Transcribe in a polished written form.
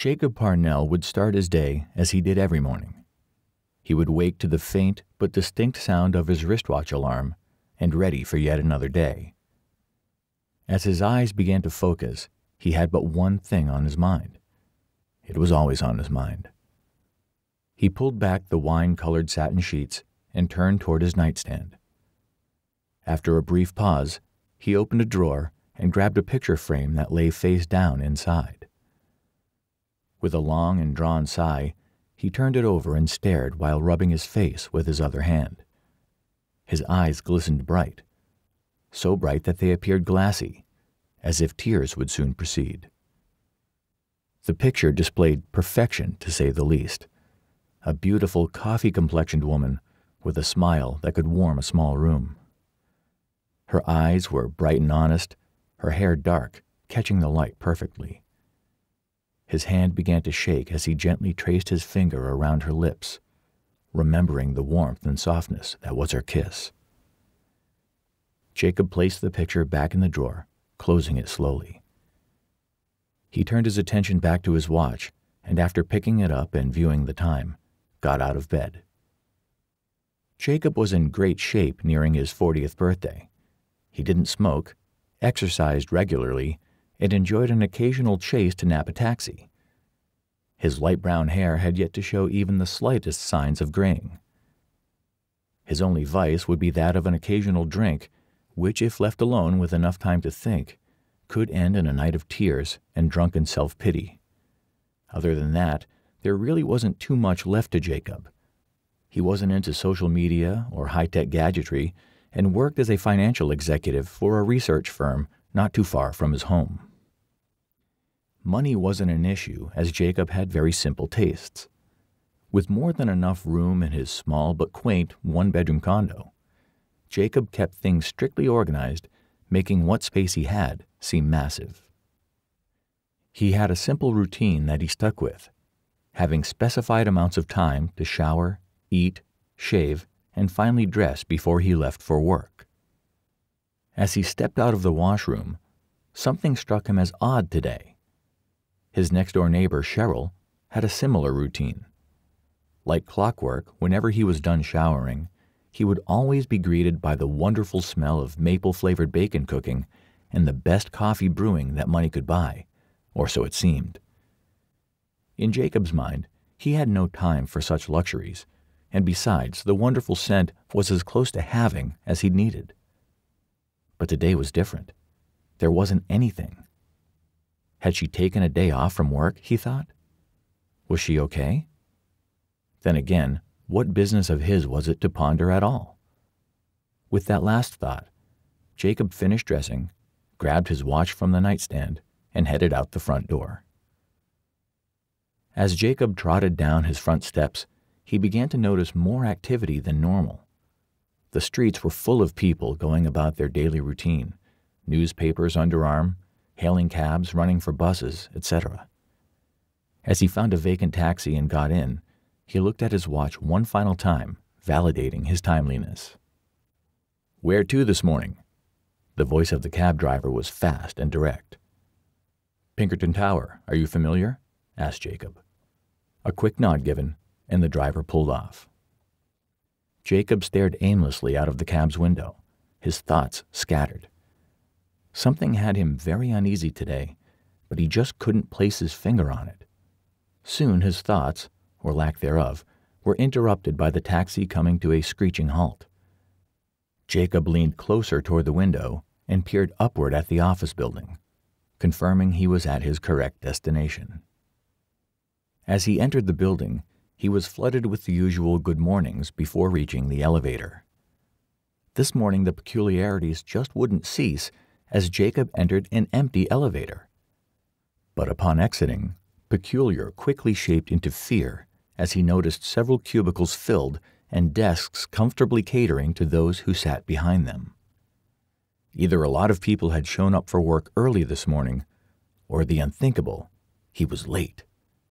Jacob Parnell would start his day as he did every morning. He would wake to the faint but distinct sound of his wristwatch alarm and ready for yet another day. As his eyes began to focus, he had but one thing on his mind. It was always on his mind. He pulled back the wine-colored satin sheets and turned toward his nightstand. After a brief pause, he opened a drawer and grabbed a picture frame that lay face down inside. With a long and drawn sigh, he turned it over and stared while rubbing his face with his other hand. His eyes glistened bright, so bright that they appeared glassy, as if tears would soon proceed. The picture displayed perfection, to say the least. A beautiful coffee-complexioned woman with a smile that could warm a small room. Her eyes were bright and honest, her hair dark, catching the light perfectly. His hand began to shake as he gently traced his finger around her lips, remembering the warmth and softness that was her kiss. Jacob placed the picture back in the drawer, closing it slowly. He turned his attention back to his watch, and after picking it up and viewing the time, got out of bed. Jacob was in great shape nearing his 40th birthday. He didn't smoke, exercised regularly, and enjoyed an occasional chase to nab a taxi. His light brown hair had yet to show even the slightest signs of graying. His only vice would be that of an occasional drink, which, if left alone with enough time to think, could end in a night of tears and drunken self-pity. Other than that, there really wasn't too much left to Jacob. He wasn't into social media or high-tech gadgetry and worked as a financial executive for a research firm not too far from his home. Money wasn't an issue, as Jacob had very simple tastes. With more than enough room in his small but quaint one-bedroom condo, Jacob kept things strictly organized, making what space he had seem massive. He had a simple routine that he stuck with, having specified amounts of time to shower, eat, shave, and finally dress before he left for work. As he stepped out of the washroom, something struck him as odd today. His next-door neighbor, Cheryl, had a similar routine. Like clockwork, whenever he was done showering, he would always be greeted by the wonderful smell of maple-flavored bacon cooking and the best coffee brewing that money could buy, or so it seemed. In Jacob's mind, he had no time for such luxuries, and besides, the wonderful scent was as close to having as he needed. But today was different. There wasn't anything. Had she taken a day off from work, he thought? Was she okay? Then again, what business of his was it to ponder at all? With that last thought, Jacob finished dressing, grabbed his watch from the nightstand, and headed out the front door. As Jacob trotted down his front steps, he began to notice more activity than normal. The streets were full of people going about their daily routine, newspapers underarm, hailing cabs, running for buses, etc. As he found a vacant taxi and got in, he looked at his watch one final time, validating his timeliness. "Where to this morning?" The voice of the cab driver was fast and direct. "Pinkerton Tower, are you familiar?" asked Jacob. A quick nod given, and the driver pulled off. Jacob stared aimlessly out of the cab's window, his thoughts scattered. Something had him very uneasy today, but he just couldn't place his finger on it. Soon his thoughts, or lack thereof, were interrupted by the taxi coming to a screeching halt. Jacob leaned closer toward the window and peered upward at the office building, confirming he was at his correct destination. As he entered the building, he was flooded with the usual good mornings before reaching the elevator. This morning the peculiarities just wouldn't cease as Jacob entered an empty elevator. But upon exiting, peculiar quickly shaped into fear as he noticed several cubicles filled and desks comfortably catering to those who sat behind them. Either a lot of people had shown up for work early this morning, or the unthinkable, he was late.